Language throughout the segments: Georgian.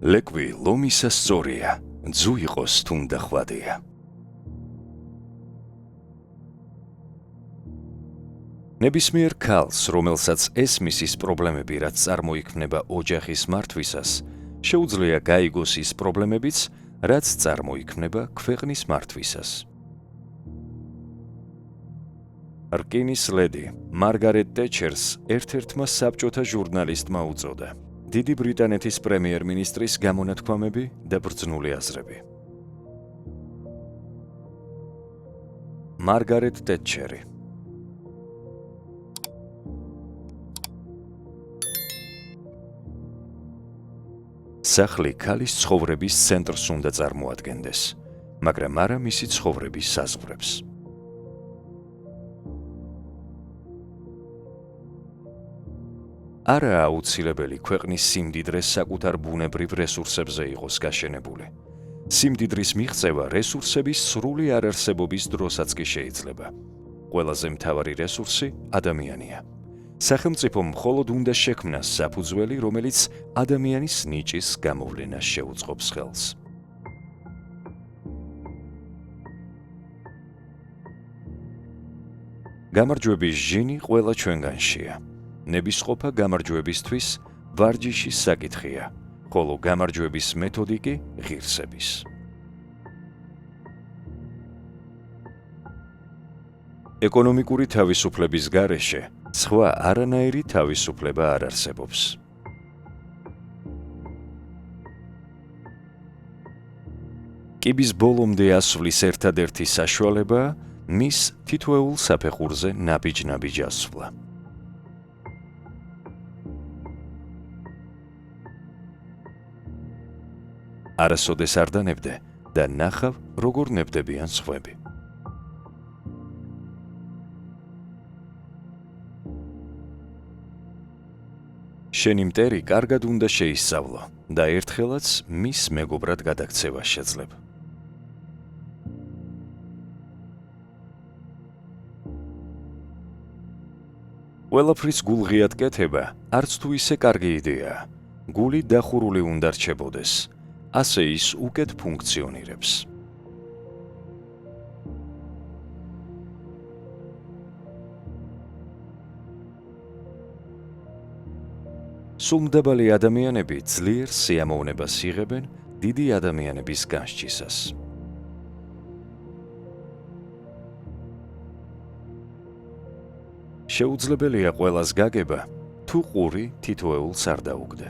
ლეკვი ლომისა სწორია, ძუ იყოს თუნდა ხვადია. ნებისმიერ ქალს, რომელსაც ესმის ის პრობლემები, რაც წარმოიქმნება ოჯახის მართვისას, შეუძლია გაიგოს ის პრობლემებიც, რაც წარმოიქმნება ქვეყნის მართვისას. რკინის ლედი მარგარეტ ტეჩერს ერთ-ერთმა საბჭოთა ჟურნალისტმა უწოდა. დიდი ბრიტანეთის პრემიერ-მინისტრის გამონათქვამები და ბრძნული აზრები. მარგარეტ ტეჩერი. სახლი ქალის ცხოვრების ცენტრს უნდა წარმოადგენდეს, მაგრამ არა მისი ცხოვრების საზღვრებს. არაა აუცილებელი ქვეყნის სიმდიდრე საკუთარ ბუნებრივ რესურსებზე იყოს გაშენებული. სიმდიდრის მიღწევა რესურსების სრული არარსებობის დროსაც კი შეიძლება. ყველაზე მთავარი რესურსი ადამიანია. სახელმწიფომ მხოლოდ უნდა შექმნას საფუძველი, რომელიც ადამიანის ნიჭის გამოვლენას შეუწყობს ხელს. გამარჯვების ჟინი ყველა ჩვენგანშია. ნებისყოფა გამარჯვებისთვის ვარჯიშის საკითხია, ხოლო გამარჯვების მეთოდი კი ღირსების. ეკონომიკური თავისუფლების გარეშე სხვა არანაირი თავისუფლება არ არსებობს. კიბის ბოლომდე ასვლის ერთადერთი საშუალება მის თითოეულ საფეხურზე ნაბიჯ-ნაბიჯ ასვლა. არასოდეს არ დანებდე და ნახავ, როგორ ნებდებიან სხვები. შენი მტერი კარგად უნდა შეისწავლო და ერთხელაც მის მეგობრად გადაქცევა შეძლებ. ყველაფრის გულღიად კეთება არც თუ ისე კარგი იდეაა. გული დახურული უნდა რჩებოდეს. ასე ის უკეთ ფუნქციონირებს. სულმდაბალი ადამიანები ძლიერ სიამოვნებას იღებენ დიდი ადამიანების განსჯისას. შეუძლებელია ყველას გაგება, თუ ყური თითოეულს არ დაუგდე.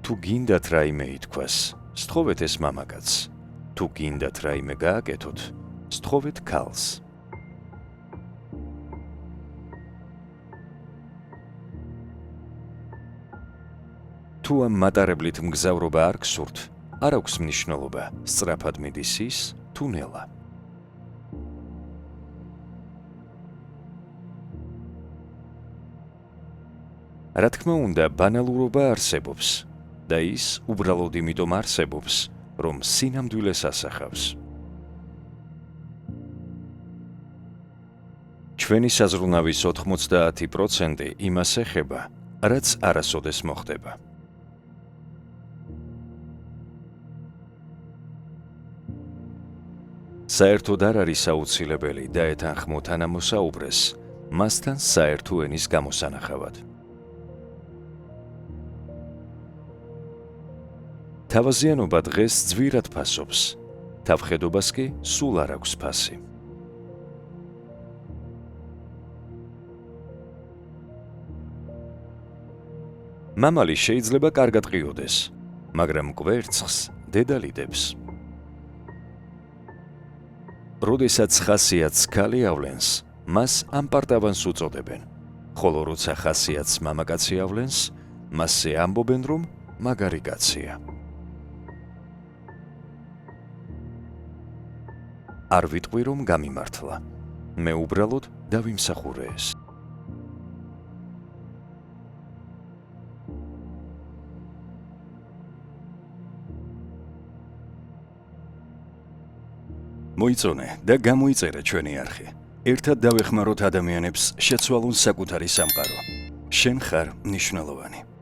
თუ გინდათ რაიმე ითქვას, სთხოვეთ ეს მამაკაცს. თუ გინდათ რაიმე გააკეთოთ, სთხოვეთ ქალს. თუ ამ მატარებლით მგზავრობა არ გსურთ, არ აქვს მნიშვნელობა, სწრაფად მიდის ის თუ ნელა. რა თქმა უნდა, ბანალურობა არსებობს და ის უბრალოდ იმიტომ არსებობს, რომ სინამდვილეს ასახავს. ჩვენი საზრუნავის 90% იმას ეხება, რაც არასოდეს მოხდება. საერთოდ არ არის აუცილებელი დაეთანხმოთ ან ამოსაუბრეს მასთან საერთო ენის გამოსანახავად. თავაზიანობა დღეს ძვირად ფასობს, თავხედობას კი სულ არ აქვს ფასი. მამალი შეიძლება კარგად ყიოდეს, მაგრამ კვერცხს დედალიდებს. როდესაც ხასიათს ქალი ავლენს, მას ამპარტავანს უწოდებენ, ხოლო როცა ხასიათს მამაკაცი ავლენს, მასზე ამბობენ, რომ მაგარი კაცია. არ ვიტყვი, რომ გამიმართლა. მე უბრალოდ დავიმსახურე ეს. მოიწონე და გამოიწერე ჩვენი არხი. ერთად დავეხმაროთ ადამიანებს შეცვალონ საკუთარი სამყარო. შენ ხარ მნიშვნელოვანი.